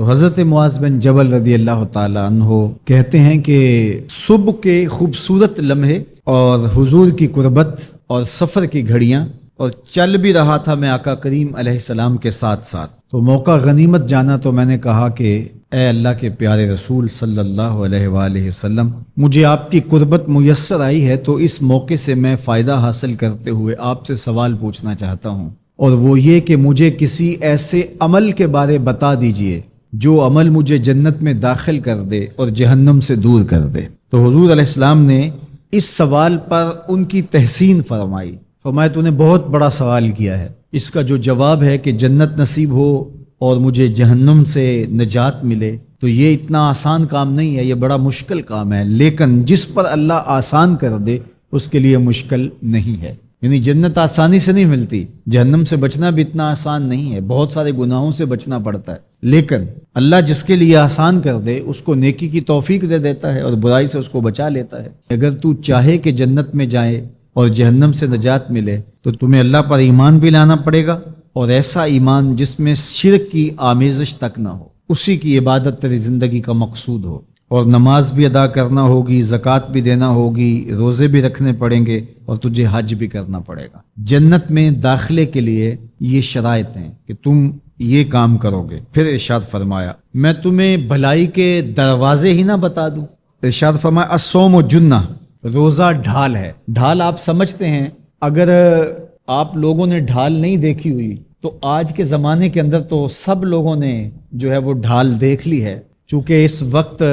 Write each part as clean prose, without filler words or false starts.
تو حضرت معاذ بن جبل رضی اللہ تعالی عنہ کہتے ہیں کہ صبح کے خوبصورت لمحے اور حضور کی قربت اور سفر کی گھڑیاں، اور چل بھی رہا تھا میں آقا کریم علیہ السلام کے ساتھ ساتھ، تو موقع غنیمت جانا تو میں نے کہا کہ اے اللہ کے پیارے رسول صلی اللہ علیہ وآلہ وسلم، مجھے آپ کی قربت میسر آئی ہے تو اس موقع سے میں فائدہ حاصل کرتے ہوئے آپ سے سوال پوچھنا چاہتا ہوں، اور وہ یہ کہ مجھے کسی ایسے عمل کے بارے بتا دیجئے جو عمل مجھے جنت میں داخل کر دے اور جہنم سے دور کر دے۔ تو حضور علیہ السلام نے اس سوال پر ان کی تحسین فرمائی، فرمایا تو نے بہت بڑا سوال کیا ہے، اس کا جو جواب ہے کہ جنت نصیب ہو اور مجھے جہنم سے نجات ملے تو یہ اتنا آسان کام نہیں ہے، یہ بڑا مشکل کام ہے، لیکن جس پر اللہ آسان کر دے اس کے لیے مشکل نہیں ہے۔ یعنی جنت آسانی سے نہیں ملتی، جہنم سے بچنا بھی اتنا آسان نہیں ہے، بہت سارے گناہوں سے بچنا پڑتا ہے، لیکن اللہ جس کے لیے آسان کر دے اس کو نیکی کی توفیق دے دیتا ہے اور برائی سے اس کو بچا لیتا ہے۔ اگر تو چاہے کہ جنت میں جائے اور جہنم سے نجات ملے تو تمہیں اللہ پر ایمان بھی لانا پڑے گا، اور ایسا ایمان جس میں شرک کی آمیزش تک نہ ہو، اسی کی عبادت تیری زندگی کا مقصود ہو، اور نماز بھی ادا کرنا ہوگی، زکوٰۃ بھی دینا ہوگی، روزے بھی رکھنے پڑیں گے، اور تجھے حج بھی کرنا پڑے گا۔ جنت میں داخلے کے لیے یہ شرائط ہیں کہ تم یہ کام کرو گے۔ پھر ارشاد فرمایا میں تمہیں بھلائی کے دروازے ہی نہ بتا دوں۔ ارشاد فرمایا الصوم جنہ، روزہ ڈھال ہے۔ ڈھال آپ سمجھتے ہیں، اگر آپ لوگوں نے ڈھال نہیں دیکھی ہوئی تو آج کے زمانے کے اندر تو سب لوگوں نے جو ہے وہ ڈھال دیکھ لی ہے، چونکہ اس وقت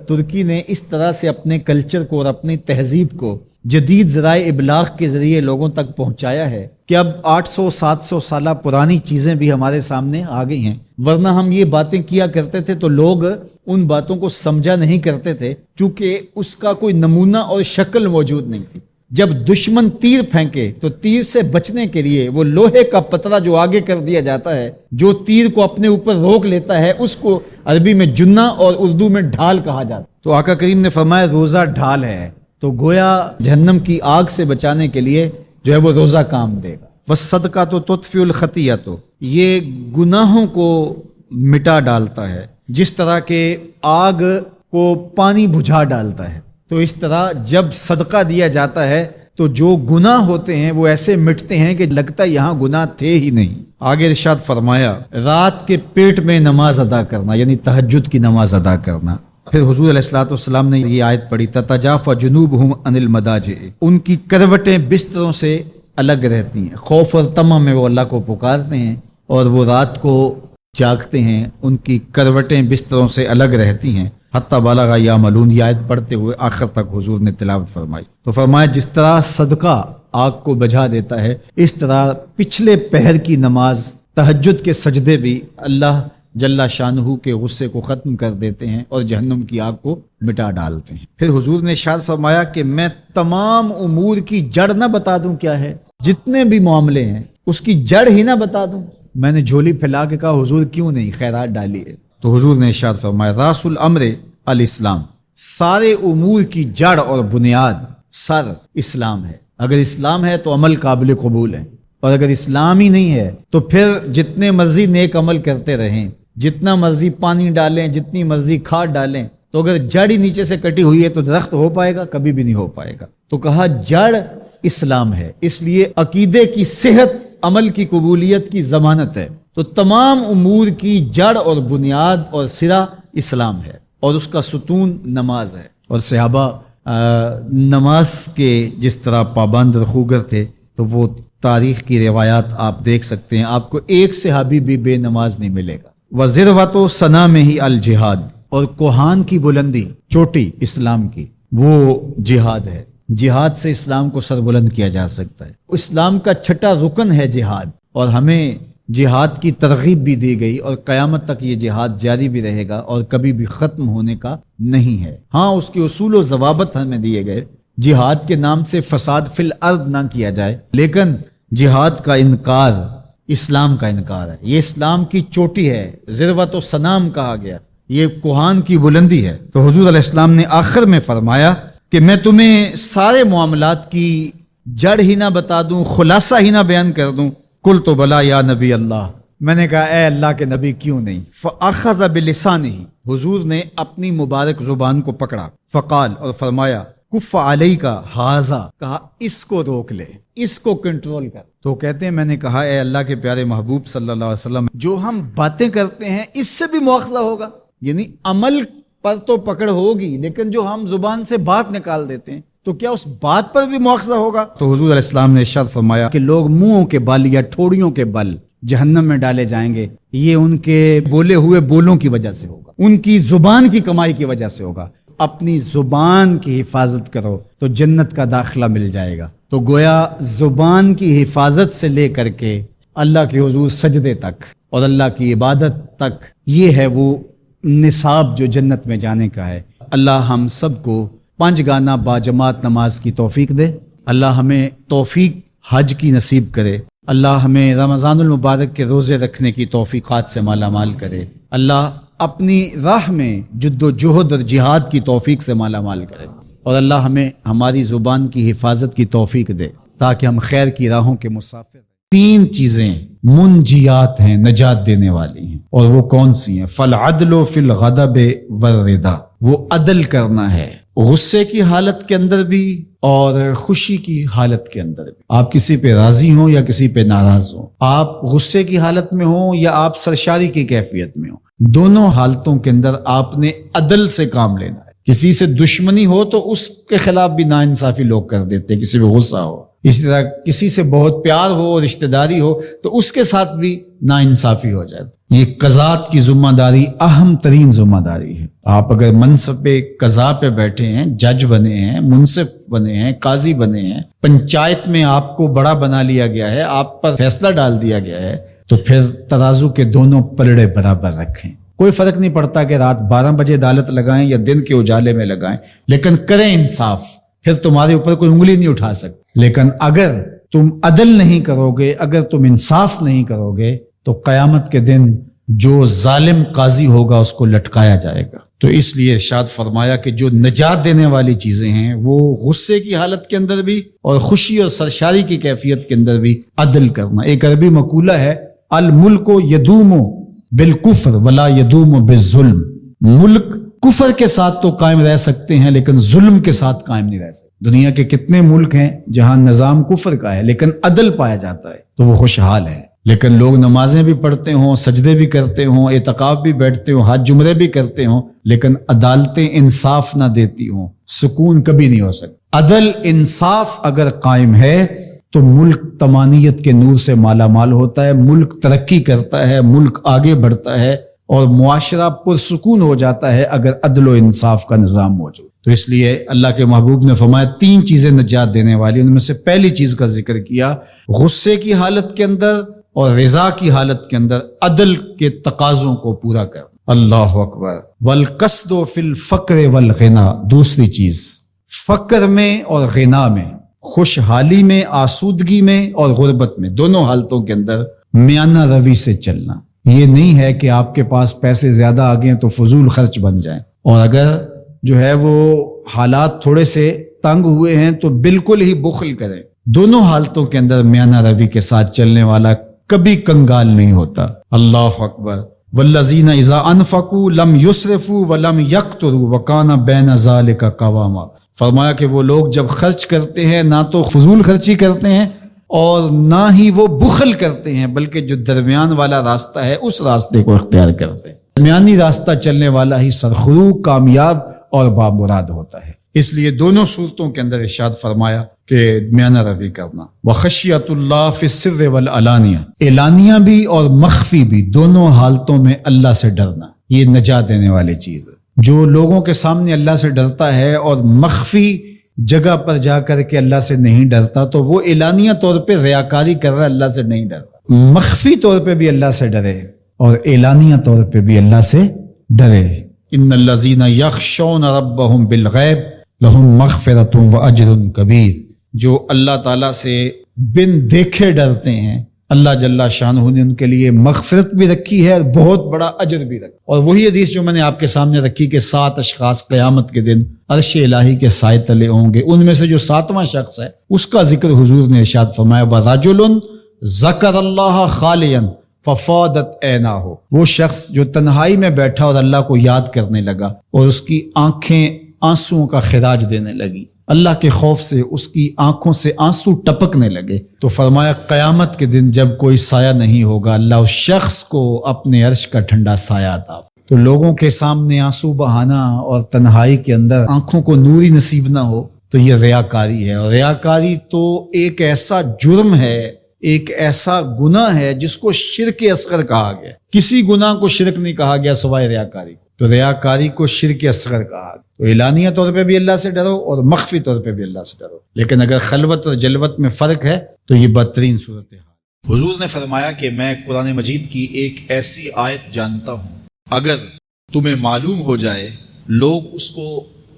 ترکی نے اس طرح سے اپنے کلچر کو اور اپنی تہذیب کو جدید ذرائع ابلاغ کے ذریعے لوگوں تک پہنچایا ہے کہ اب 800-700 سالہ پرانی چیزیں بھی ہمارے سامنے آ گئی ہیں، ورنہ ہم یہ باتیں کیا کرتے تھے تو لوگ ان باتوں کو سمجھا نہیں کرتے تھے، چونکہ اس کا کوئی نمونہ اور شکل موجود نہیں تھی۔ جب دشمن تیر پھینکے تو تیر سے بچنے کے لیے وہ لوہے کا پتلا جو آگے کر دیا جاتا ہے، جو تیر کو اپنے اوپر روک لیتا ہے، اس کو عربی میں جنہ اور اردو میں ڈھال کہا جاتا ہے۔ تو آقا کریم نے فرمایا روزہ ڈھال ہے، تو گویا جہنم کی آگ سے بچانے کے لیے جو ہے وہ روزہ کام دے گا۔ وَالصَّدْقَةُ تُطْفِئُ الْخَطِیَّةَ، یہ گناہوں کو مٹا ڈالتا ہے، جس طرح کہ آگ کو پانی بجھا ڈالتا ہے، تو اس طرح جب صدقہ دیا جاتا ہے تو جو گناہ ہوتے ہیں وہ ایسے مٹتے ہیں کہ لگتا ہے یہاں گناہ تھے ہی نہیں۔ آگے ارشاد فرمایا رات کے پیٹ میں نماز ادا کرنا، یعنی تہجد کی نماز ادا کرنا۔ پھر حضور علیہ الصلوۃ والسلام نے یہ آیت پڑھی تتجافی جنوبہم عن المضاجع، ان کی کروٹیں بستروں سے الگ رہتی ہیں، خوف اور طمع میں وہ اللہ کو پکارتے ہیں اور وہ رات کو جاگتے ہیں، ان کی کروٹیں بستروں سے الگ رہتی ہیں۔ حتی بالغ یعملون، یہ آیت پڑھتے ہوئے آخر تک حضور نے تلاوت فرمائی۔ تو فرمایا جس طرح صدقہ آگ کو بجھا دیتا ہے، اس طرح پچھلے پہر کی نماز، تہجد کے سجدے بھی اللہ جل شانہ کے غصے کو ختم کر دیتے ہیں اور جہنم کی آگ کو مٹا ڈالتے ہیں۔ پھر حضور نے ارشاد فرمایا کہ میں تمام امور کی جڑ نہ بتا دوں کیا ہے، جتنے بھی معاملے ہیں اس کی جڑ ہی نہ بتا دوں۔ میں نے جھولی پھیلا کے کہا حضور کیوں نہیں، خیرات ڈالیے۔ تو حضور نے ارشاد فرمایا راس الامر الاسلام، سارے امور کی جڑ اور بنیاد سر اسلام ہے۔ اگر اسلام ہے تو عمل قابل قبول ہے، اور اگر اسلام ہی نہیں ہے تو پھر جتنے مرضی نیک عمل کرتے رہیں، جتنا مرضی پانی ڈالیں، جتنی مرضی کھاد ڈالیں، تو اگر جڑ ہی نیچے سے کٹی ہوئی ہے تو درخت ہو پائے گا؟ کبھی بھی نہیں ہو پائے گا۔ تو کہا جڑ اسلام ہے، اس لیے عقیدے کی صحت عمل کی قبولیت کی ضمانت ہے۔ تو تمام امور کی جڑ اور بنیاد اور سرا اسلام ہے، اور اس کا ستون نماز ہے۔ اور صحابہ نماز کے جس طرح پابند رخوگر تھے، تو وہ تاریخ کی روایات آپ دیکھ سکتے ہیں، آپ کو ایک صحابی بھی بے نماز نہیں ملے گا۔ وَذِرْوَةُ صَنَامِهِ الْجِهَاد، اور کوہان کی بلندی، چوٹی اسلام کی، وہ جہاد ہے۔ جہاد سے اسلام کو سربلند کیا جا سکتا ہے۔ اسلام کا چھٹا رکن ہے جہاد، اور ہمیں جہاد کی ترغیب بھی دی گئی، اور قیامت تک یہ جہاد جاری بھی رہے گا اور کبھی بھی ختم ہونے کا نہیں ہے۔ ہاں اس کے اصول و ضوابط ہمیں دیے گئے، جہاد کے نام سے فساد فی الارض نہ کیا جائے، لیکن جہاد کا انکار اسلام کا انکار ہے۔ یہ اسلام کی چوٹی ہے، ذروۃ و سنام کہا گیا، یہ کوہان کی بلندی ہے۔ تو حضور علیہ السلام نے آخر میں فرمایا کہ میں تمہیں سارے معاملات کی جڑ ہی نہ بتا دوں، خلاصہ ہی نہ بیان کر دوں؟ قلت بلا یا نبی اللہ، میں نے کہا اے اللہ کے نبی کیوں نہیں؟ فَأَخَذَ بِلِسَانِهِ، حضور نے اپنی مبارک زبان کو پکڑا، فقال، اور فرمایا، کف علیکا ہذا، کہا اس کو روک لے، اس کو کنٹرول کر۔ تو کہتے ہیں میں نے کہا اے اللہ کے پیارے محبوب صلی اللہ علیہ وسلم، جو ہم باتیں کرتے ہیں اس سے بھی مواخذہ ہوگا؟ یعنی عمل پر تو پکڑ ہوگی، لیکن جو ہم زبان سے بات نکال دیتے ہیں تو کیا اس بات پر بھی مواخذہ ہوگا؟ تو حضور علیہ السلام نے ارشاد فرمایا کہ لوگ منہوں کے بل یا ٹھوڑیوں کے بل جہنم میں ڈالے جائیں گے، یہ ان کے بولے ہوئے بولوں کی وجہ سے ہوگا، ان کی زبان کی کمائی کی وجہ سے ہوگا۔ اپنی زبان کی حفاظت کرو تو جنت کا داخلہ مل جائے گا۔ تو گویا زبان کی حفاظت سے لے کر کے اللہ کے حضور سجدے تک اور اللہ کی عبادت تک، یہ ہے وہ نصاب جو جنت میں جانے کا ہے۔ اللہ ہم سب کو 5 گانا باجماعت نماز کی توفیق دے، اللہ ہمیں توفیق حج کی نصیب کرے، اللہ ہمیں رمضان المبارک کے روزے رکھنے کی توفیقات سے مالا مال کرے، اللہ اپنی راہ میں جد و جہد اور جہاد کی توفیق سے مالا مال کرے، اور اللہ ہمیں ہماری زبان کی حفاظت کی توفیق دے تاکہ ہم خیر کی راہوں کے مسافر ہیں۔ 3 چیزیں منجیات ہیں، نجات دینے والی ہیں، اور وہ کون سی ہیں؟ فالعدل فی الغضب والرضا، وہ عدل کرنا ہے غصے کی حالت کے اندر بھی اور خوشی کی حالت کے اندر بھی۔ آپ کسی پہ راضی ہوں یا کسی پہ ناراض ہوں، آپ غصے کی حالت میں ہوں یا آپ سرشاری کی کیفیت میں ہوں، دونوں حالتوں کے اندر آپ نے عدل سے کام لینا ہے۔ کسی سے دشمنی ہو تو اس کے خلاف بھی ناانصافی لوگ کر دیتے ہیں، کسی پہ غصہ ہو، اسی طرح کسی سے بہت پیار ہو، رشتہ داری ہو تو اس کے ساتھ بھی ناانصافی ہو جاتی۔ یہ قضات کی ذمہ داری اہم ترین ذمہ داری ہے۔ آپ اگر منصب قضا پہ بیٹھے ہیں، جج بنے ہیں، منصف بنے ہیں، قاضی بنے ہیں، پنچایت میں آپ کو بڑا بنا لیا گیا ہے، آپ پر فیصلہ ڈال دیا گیا ہے، تو پھر ترازو کے دونوں پلڑے برابر رکھیں۔ کوئی فرق نہیں پڑتا کہ رات 12 بجے عدالت لگائیں یا دن کے اجالے میں لگائیں، لیکن کریں انصاف، پھر تمہارے اوپر کوئی انگلی نہیں اٹھا سکتا۔ لیکن اگر تم عدل نہیں کرو گے، اگر تم انصاف نہیں کرو گے، تو قیامت کے دن جو ظالم قاضی ہوگا اس کو لٹکایا جائے گا۔ تو اس لیے ارشاد فرمایا کہ جو نجات دینے والی چیزیں ہیں وہ غصے کی حالت کے اندر بھی اور خوشی اور سرشاری کی کیفیت کے اندر بھی عدل کرنا۔ ایک عربی مقولہ ہے، الملک یدوم بالکفر ولا یدوم بالظلم، ملک کفر کے ساتھ تو قائم رہ سکتے ہیں لیکن ظلم کے ساتھ قائم نہیں رہ سکتے۔ دنیا کے کتنے ملک ہیں جہاں نظام کفر کا ہے لیکن عدل پایا جاتا ہے تو وہ خوشحال ہے۔ لیکن لوگ نمازیں بھی پڑھتے ہوں، سجدے بھی کرتے ہوں، اعتکاف بھی بیٹھتے ہوں، حج عمرے بھی کرتے ہوں، لیکن عدالتیں انصاف نہ دیتی ہوں، سکون کبھی نہیں ہو سکتا۔ عدل انصاف اگر قائم ہے تو ملک طمانیت کے نور سے مالا مال ہوتا ہے، ملک ترقی کرتا ہے، ملک آگے بڑھتا ہے، اور معاشرہ پرسکون ہو جاتا ہے اگر عدل و انصاف کا نظام موجود۔ تو اس لیے اللہ کے محبوب نے فرمایا 3 چیزیں نجات دینے والی، ان میں سے پہلی چیز کا ذکر کیا، غصے کی حالت کے اندر اور رضا کی حالت کے اندر عدل کے تقاضوں کو پورا کر۔ اللہ اکبر۔ والقصد فی الفقر والغنا، دوسری چیز فقر میں اور غنا میں، خوشحالی میں، آسودگی میں اور غربت میں، دونوں حالتوں کے اندر میانہ روی سے چلنا۔ یہ نہیں ہے کہ آپ کے پاس پیسے زیادہ آ گئے تو فضول خرچ بن جائیں، اور اگر جو ہے وہ حالات تھوڑے سے تنگ ہوئے ہیں تو بالکل ہی بخل کریں۔ دونوں حالتوں کے اندر میانہ روی کے ساتھ چلنے والا کبھی کنگال نہیں ہوتا۔ اللہ اکبر۔ والذین اذا انفقوا لم یسرفوا ولم یقتروا وکان بین ذلک قواما، فرمایا کہ وہ لوگ جب خرچ کرتے ہیں نہ تو فضول خرچی کرتے ہیں اور نہ ہی وہ بخل کرتے ہیں، بلکہ جو درمیان والا راستہ ہے اس راستے کو اختیار کرتے ہیں۔ درمیانی راستہ چلنے والا ہی سرخرو، کامیاب اور بامراد ہوتا ہے۔ اس لیے دونوں صورتوں کے اندر ارشاد فرمایا کہ میانہ روی کرنا۔ وخشیت اللہ فی السر والعلانیہ، اعلانیہ بھی اور مخفی بھی، دونوں حالتوں میں اللہ سے ڈرنا، یہ نجات دینے والی چیز ہے۔ جو لوگوں کے سامنے اللہ سے ڈرتا ہے اور مخفی جگہ پر جا کر کے اللہ سے نہیں ڈرتا تو وہ اعلانیہ طور پہ ریاکاری کر رہا ہے، اللہ سے نہیں ڈرتا۔ مخفی طور پہ بھی اللہ سے ڈرے اور اعلانیہ طور پہ بھی اللہ سے ڈرے۔ ان الذین یخشون ربہم بالغیب لہم مغفرۃ واجر کبیر، جو اللہ تعالیٰ سے بن دیکھے ڈرتے ہیں، اللہ جل شانہ نے ان کے لیے مغفرت بھی رکھی ہے اور بہت بڑا اجر بھی رکھا۔ اور وہی حدیث جو میں نے آپ کے سامنے رکھی کہ 7 اشخاص قیامت کے دن عرش الہی کے سائے تلے ہوں گے، ان میں سے جو 7واں شخص ہے اس کا ذکر حضور نے ارشاد فرمایا، وَرَجُلٌ ذَكَرَ اللَّهَ خَالِيًا ففادت عیناہ، وہ شخص جو تنہائی میں بیٹھا اور اللہ کو یاد کرنے لگا اور اس کی آنکھیں آنسوؤں کا خراج دینے لگی، اللہ کے خوف سے اس کی آنکھوں سے آنسو ٹپکنے لگے، تو فرمایا قیامت کے دن جب کوئی سایہ نہیں ہوگا، اللہ اس شخص کو اپنے عرش کا ٹھنڈا سایہ عطا۔ تو لوگوں کے سامنے آنسو بہانا اور تنہائی کے اندر آنکھوں کو نوری نصیب نہ ہو تو یہ ریاکاری ہے، اور ریاکاری تو ایک ایسا جرم ہے، ایک ایسا گناہ ہے جس کو شرک اصغر کہا گیا۔ کسی گناہ کو شرک نہیں کہا گیا سوائے ریاکاری، تو ریاکاری کو شرک اصغر کہا۔ تو اعلانیہ طور پہ بھی اللہ سے ڈرو اور مخفی طور پہ بھی اللہ سے ڈرو، لیکن اگر خلوت اور جلوت میں فرق ہے تو یہ بدترین صورتحال۔ حضور نے فرمایا کہ میں قرآن مجید کی ایک ایسی آیت جانتا ہوں، اگر تمہیں معلوم ہو جائے، لوگ اس کو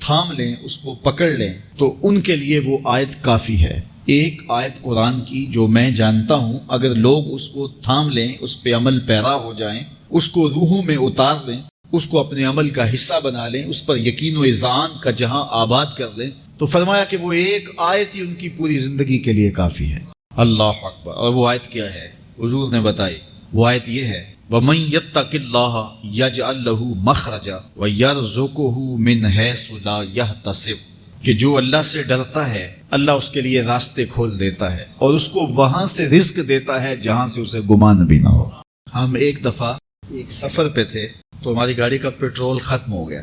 تھام لیں، اس کو پکڑ لیں، تو ان کے لیے وہ آیت کافی ہے۔ ایک آیت قرآن کی جو میں جانتا ہوں، اگر لوگ اس کو تھام لیں، اس پہ عمل پیرا ہو جائیں، اس کو روحوں میں اتار لیں، اس کو اپنے عمل کا حصہ بنا لیں، اس پر یقین و اذعان کا جہاں آباد کر لیں، تو فرمایا کہ وہ ایک آیت ہی ان کی پوری زندگی کے لیے کافی ہے۔ اللہ اکبر۔ اور وہ آیت کیا ہے؟ حضور نے بتائی، وہ آیت یہ ہے، وَمَن يَتَّقِ اللَّهَ يَجْعَل لَّهُ مَخْرَجًا وَيَرْزُقْهُ مِنْ حَيْثُ لَا يَحْتَسِبُ، کہ جو اللہ سے ڈرتا ہے اللہ اس کے لیے راستے کھول دیتا ہے اور اس کو وہاں سے رزق دیتا ہے جہاں سے اسے گمان بھی نہ ہو۔ ہم ایک دفعہ ایک سفر پہ تھے تو ہماری گاڑی کا پیٹرول ختم ہو گیا،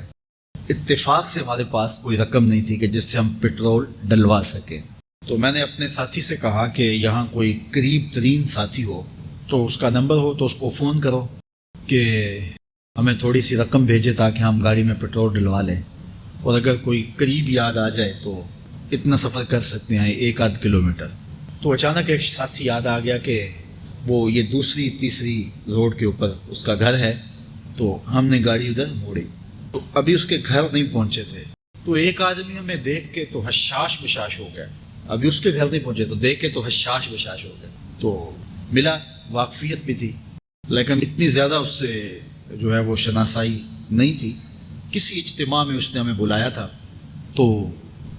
اتفاق سے ہمارے پاس کوئی رقم نہیں تھی کہ جس سے ہم پیٹرول ڈلوا سکیں، تو میں نے اپنے ساتھی سے کہا کہ یہاں کوئی قریب ترین ساتھی ہو تو اس کا نمبر ہو تو اس کو فون کرو کہ ہمیں تھوڑی سی رقم بھیجے تاکہ ہم گاڑی میں پیٹرول ڈلوا لیں، اور اگر کوئی قریب یاد آ جائے تو اتنا سفر کر سکتے ہیں 1-8 کلومیٹر۔ تو اچانک ایک ساتھی یاد آ گیا کہ وہ یہ دوسری تیسری روڈ کے اوپر اس کا گھر ہے، تو ہم نے گاڑی ادھر موڑی، تو ابھی اس کے گھر نہیں پہنچے تھے، تو ایک آدمی ہمیں دیکھ کے تو حشاش بشاش ہو گیا، ابھی اس کے گھر نہیں پہنچے تو دیکھ کے تو حشاش بشاش ہو گیا، تو ملا، واقفیت بھی تھی لیکن اتنی زیادہ اس سے جو ہے وہ شناسائی نہیں تھی۔ کسی اجتماع میں اس نے ہمیں بلایا تھا تو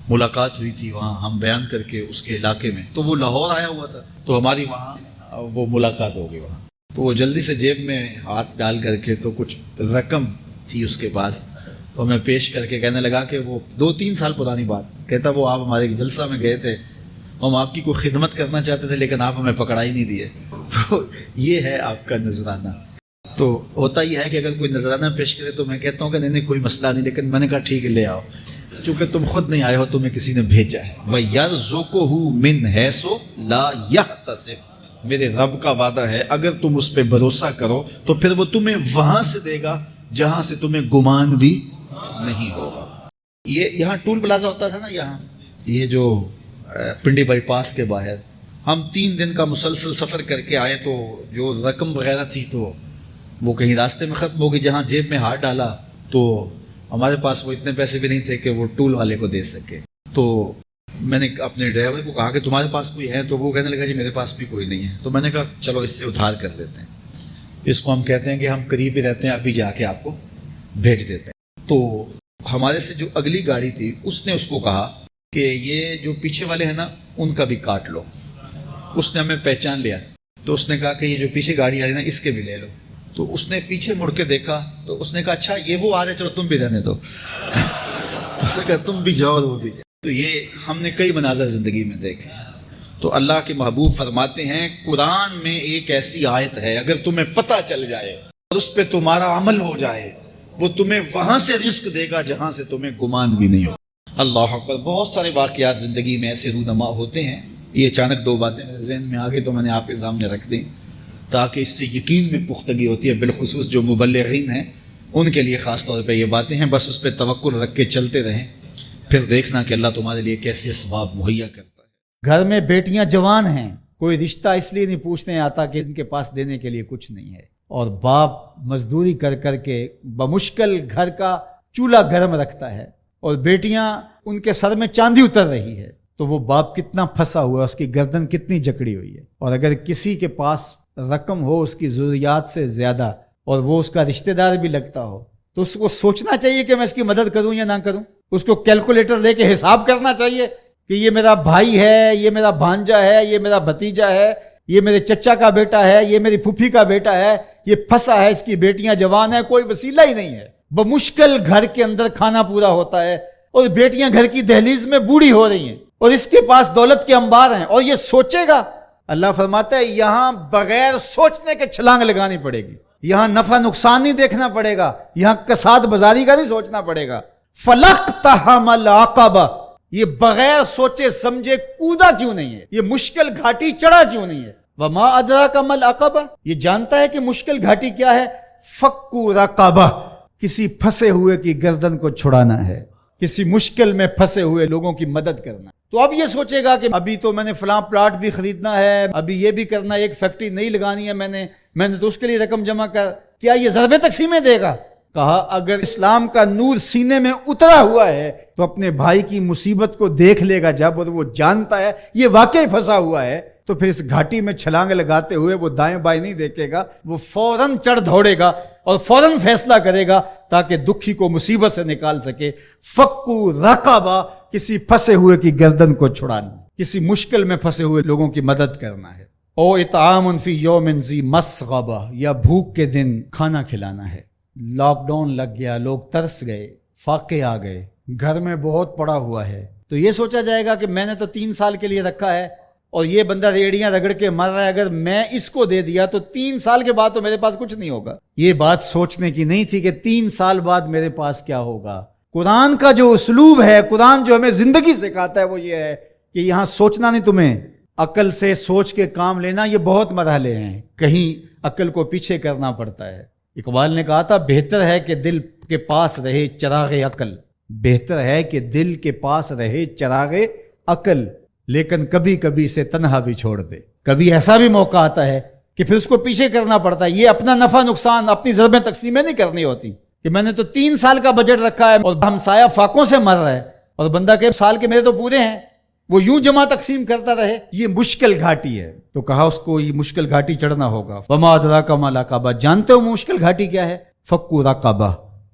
ملاقات ہوئی تھی وہاں، ہم بیان کر کے اس کے علاقے میں، تو وہ لاہور آیا ہوا تھا تو ہماری وہاں وہ ملاقات ہو گئی وہاں، تو وہ جلدی سے جیب میں ہاتھ ڈال کر کے تو کچھ رقم تھی اس کے پاس، تو ہمیں پیش کر کے کہنے لگا کہ وہ 2-3 سال پرانی بات، کہتا وہ آپ ہمارے جلسہ میں گئے تھے، ہم آپ کی کوئی خدمت کرنا چاہتے تھے لیکن آپ ہمیں پکڑا ہی نہیں دیے، تو یہ ہے آپ کا نذرانہ۔ تو ہوتا یہ ہے کہ اگر کوئی نذرانہ پیش کرے تو میں کہتا ہوں کہ نہیں کوئی مسئلہ نہیں، لیکن میں نے کہا ٹھیک ہے لے آؤ، کیونکہ تم خود نہیں آئے ہو، تمہیں کسی نے بھیجا ہے۔ وَيَرْزُقُهُ مِنْ حَيْثُ لَا يَحْتَسِبُ، میرے رب کا وعدہ ہے اگر تم اس پہ بھروسہ کرو تو پھر وہ تمہیں وہاں سے دے گا جہاں سے تمہیں گمان بھی نہیں ہوگا۔ یہ یہاں ٹول پلازا ہوتا تھا نا، یہاں یہ جو پنڈی بائی پاس کے باہر، ہم 3 دن کا مسلسل سفر کر کے آئے، تو جو رقم وغیرہ تھی تو وہ کہیں راستے میں ختم ہو گئی، جہاں جیب میں ہاتھ ڈالا تو ہمارے پاس وہ اتنے پیسے بھی نہیں تھے کہ وہ ٹول والے کو دے سکے، تو میں نے اپنے ڈرائیور کو کہا کہ تمہارے پاس کوئی ہے، تو وہ کہنے لگا جی میرے پاس بھی کوئی نہیں ہے، تو میں نے کہا چلو اس سے ادھار کر دیتے ہیں، اس کو ہم کہتے ہیں کہ ہم قریب ہی رہتے ہیں، ابھی جا کے آپ کو بھیج دیتے ہیں۔ تو ہمارے سے جو اگلی گاڑی تھی اس نے اس کو کہا کہ یہ جو پیچھے والے ہیں نا ان کا بھی کاٹ لو، اس نے ہمیں پہچان لیا، تو اس نے کہا کہ یہ جو پیچھے گاڑی آ رہی ہے نا اس کے بھی لے لو، تو اس نے پیچھے مڑ کے دیکھا تو اس نے کہا اچھا یہ وہ آ رہے، چلو تم بھی رہنے دو، تو اس نے کہا تم بھی جاؤ اور وہ بھی جاؤ۔ تو یہ ہم نے کئی مناظر زندگی میں دیکھے۔ تو اللہ کے محبوب فرماتے ہیں قرآن میں ایک ایسی آیت ہے اگر تمہیں پتہ چل جائے اور اس پہ تمہارا عمل ہو جائے، وہ تمہیں وہاں سے رزق دے گا جہاں سے تمہیں گمان بھی نہیں ہو۔ اللہ اکبر۔ بہت سارے واقعات زندگی میں ایسے رونما ہوتے ہیں، یہ اچانک 2 باتیں میرے ذہن میں آ گئی تو میں نے آپ کے سامنے رکھ دی تاکہ اس سے یقین میں پختگی ہوتی ہے، بالخصوص جو مبلغین ہیں ان کے لیے خاص طور پہ یہ باتیں ہیں، بس اس پہ توکل رکھ کے چلتے رہیں، پھر دیکھنا کہ اللہ تمہارے لیے کیسے اسباب مہیا کرتا ہے۔ گھر میں بیٹیاں جوان ہیں، کوئی رشتہ اس لیے نہیں پوچھنے آتا کہ ان کے پاس دینے کے لیے کچھ نہیں ہے، اور باپ مزدوری کر کر کے بمشکل گھر کا چولہا گرم رکھتا ہے، اور بیٹیاں ان کے سر میں چاندی اتر رہی ہے، تو وہ باپ کتنا پھنسا ہوا ہے، اس کی گردن کتنی جکڑی ہوئی ہے۔ اور اگر کسی کے پاس رقم ہو اس کی ضروریات سے زیادہ اور وہ اس کا رشتہ دار بھی لگتا ہو تو اس کو سوچنا چاہیے کہ میں اس کی مدد کروں یا نہ کروں، اس کو کیلکولیٹر لے کے حساب کرنا چاہیے کہ یہ میرا بھائی ہے، یہ میرا بھانجا ہے، یہ میرا بھتیجا ہے، یہ میرے چچا کا بیٹا ہے، یہ میری پھوپھی کا بیٹا ہے، یہ پھنسا ہے، اس کی بیٹیاں جوان ہیں، کوئی وسیلہ ہی نہیں ہے، بمشکل گھر کے اندر کھانا پورا ہوتا ہے، اور بیٹیاں گھر کی دہلیز میں بوڑھی ہو رہی ہیں، اور اس کے پاس دولت کے انبار ہیں، اور یہ سوچے گا۔ اللہ فرماتا ہے یہاں بغیر سوچنے کے چھلانگ لگانی پڑے گی، یہاں نفع نقصان نہیں دیکھنا پڑے گا، یہاں کساد بازاری کا نہیں سوچنا پڑے گا۔ فَلَقْتَحَمَ الْعَقَبَةَ، یہ بغیر سوچے سمجھے کودا کیوں نہیں ہے، یہ مشکل گھاٹی چڑھا کیوں نہیں ہے؟ وَمَا أَدْرَاكَ مَا الْعَقَبَةُ، یہ جانتا ہے کہ مشکل گھاٹی کیا ہے؟ فَكُّ رَقَبَةٍ، کسی پھنسے ہوئے کی گردن کو چھڑانا ہے، کسی مشکل میں پھنسے ہوئے لوگوں کی مدد کرنا۔ تو اب یہ سوچے گا کہ ابھی تو میں نے فلاں پلاٹ بھی خریدنا ہے، ابھی یہ بھی کرنا ہے، ایک فیکٹری نہیں لگانی ہے میں نے تو اس کے لیے رقم جمع کر، کیا یہ ضرب تقسیمیں دے گا؟ کہا اگر اسلام کا نور سینے میں اترا ہوا ہے تو اپنے بھائی کی مصیبت کو دیکھ لے گا جب، اور وہ جانتا ہے یہ واقعی پھنسا ہوا ہے، تو پھر اس گھاٹی میں چھلانگ لگاتے ہوئے وہ دائیں بائیں نہیں دیکھے گا، وہ فوراً چڑھ دوڑے گا اور فوراً فیصلہ کرے گا تاکہ دکھی کو مصیبت سے نکال سکے۔ فَكُّ رَقَبَةٍ، کسی پھنسے ہوئے کی گردن کو چھڑانا، کسی مشکل میں پھنسے ہوئے لوگوں کی مدد کرنا ہے۔ او اطعام فی یوم ذی مسغبہ، یا بھوک کے دن کھانا کھلانا ہے۔ لاک ڈاؤن لگ گیا، لوگ ترس گئے، فاقے آ گئے، گھر میں بہت پڑا ہوا ہے، تو یہ سوچا جائے گا کہ میں نے تو 3 سال کے لیے رکھا ہے اور یہ بندہ ریڑیاں رگڑ کے مر رہا ہے، اگر میں اس کو دے دیا تو 3 سال کے بعد تو میرے پاس کچھ نہیں ہوگا۔ یہ بات سوچنے کی نہیں تھی کہ 3 سال بعد میرے پاس کیا ہوگا۔ قرآن کا جو اسلوب ہے، قرآن جو ہمیں زندگی سکھاتا ہے وہ یہ ہے کہ یہاں سوچنا نہیں، تمہیں عقل سے سوچ کے کام لینا، یہ بہت مرحلے ہیں، کہیں عقل کو پیچھے کرنا پڑتا ہے۔ اقبال نے کہا تھا بہتر ہے کہ دل کے پاس رہے چراغ عقل، بہتر ہے کہ دل کے پاس رہے چراغ عقل، لیکن کبھی کبھی سے تنہا بھی چھوڑ دے۔ کبھی ایسا بھی موقع آتا ہے کہ پھر اس کو پیچھے کرنا پڑتا ہے۔ یہ اپنا نفع نقصان، اپنی ضربیں تقسیمیں نہیں کرنی ہوتی کہ میں نے تو 3 سال کا بجٹ رکھا ہے اور ہمسایہ فاقوں سے مر رہا ہے اور بندہ کہ سال کے میرے تو پورے ہیں، وہ یوں جمع تقسیم کرتا رہے۔ یہ مشکل گھاٹی ہے، تو کہا اس کو یہ مشکل گھاٹی چڑھنا ہوگا۔ وما ادراک ما العقبہ، جانتے ہو مشکل گھاٹی کیا ہے؟ فک رقبہ،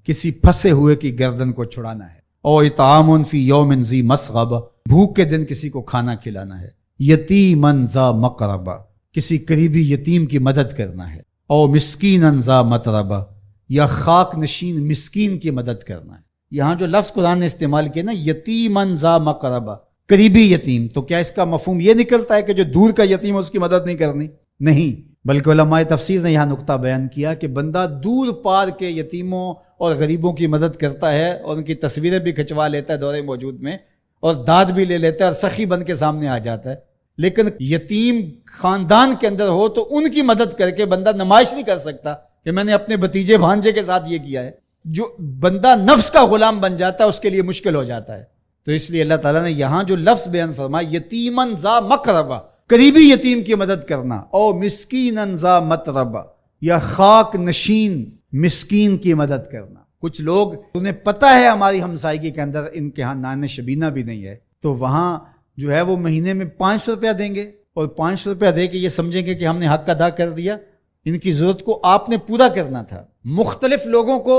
کسی پھنسے ہوئے کی گردن کو چھڑانا ہے۔ او اطعام فی یوم ذی مسغبہ، بھوک کے دن کسی کو کھانا کھلانا ہے۔ یتیما ذا مقربہ، کسی قریبی یتیم کی مدد کرنا ہے۔ او مسکینا ذا متربہ، یا خاک نشین مسکین کی مدد کرنا ہے۔ یہاں جو لفظ قرآن نے استعمال کیا نا، یتیما ذا مقربہ، قریبی یتیم، تو کیا اس کا مفہوم یہ نکلتا ہے کہ جو دور کا یتیم ہے اس کی مدد نہیں کرنی؟ نہیں، بلکہ علماء تفسیر نے یہاں نقطہ بیان کیا کہ بندہ دور پار کے یتیموں اور غریبوں کی مدد کرتا ہے اور ان کی تصویریں بھی کھنچوا لیتا ہے دور موجود میں، اور داد بھی لے لیتا ہے اور سخی بن کے سامنے آ جاتا ہے، لیکن یتیم خاندان کے اندر ہو تو ان کی مدد کر کے بندہ نمائش نہیں کر سکتا کہ میں نے اپنے بھتیجے بھانجے کے ساتھ یہ کیا ہے۔ جو بندہ نفس کا غلام بن جاتا ہے اس کے لیے مشکل ہو جاتا ہے۔ تو اس لیے اللہ تعالیٰ نے یہاں جو لفظ بیان فرمایا، یتیما ذا مقربہ، قریبی یتیم کی مدد کرنا، او مسکینا ذا متربہ، یا خاک نشین مسکین کی مدد کرنا۔ کچھ لوگ، انہیں پتہ ہے ہماری ہمسائیگی کے اندر ان کے ہاں نان شبینہ بھی نہیں ہے، تو وہاں جو ہے وہ مہینے میں 500 روپیہ دیں گے اور 500 روپیہ دے کے یہ سمجھیں گے کہ ہم نے حق ادا کر دیا۔ ان کی ضرورت کو آپ نے پورا کرنا تھا۔ مختلف لوگوں کو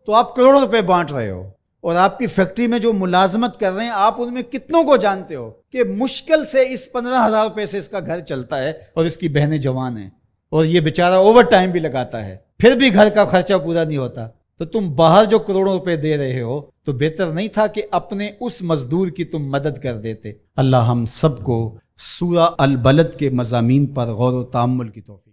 تو آپ کروڑوں روپے بانٹ رہے ہو، اور آپ کی فیکٹری میں جو ملازمت کر رہے ہیں آپ ان میں کتنوں کو جانتے ہو کہ مشکل سے اس 15,000 روپے سے اس کا گھر چلتا ہے اور اس کی بہنیں جوان ہیں، اور یہ بیچارہ اوور ٹائم بھی لگاتا ہے، پھر بھی گھر کا خرچہ پورا نہیں ہوتا۔ تو تم باہر جو کروڑوں روپے دے رہے ہو تو بہتر نہیں تھا کہ اپنے اس مزدور کی تم مدد کر دیتے؟ اللہ ہم سب کو سورہ البلد کے مضامین پر غور و تامل کی توفیق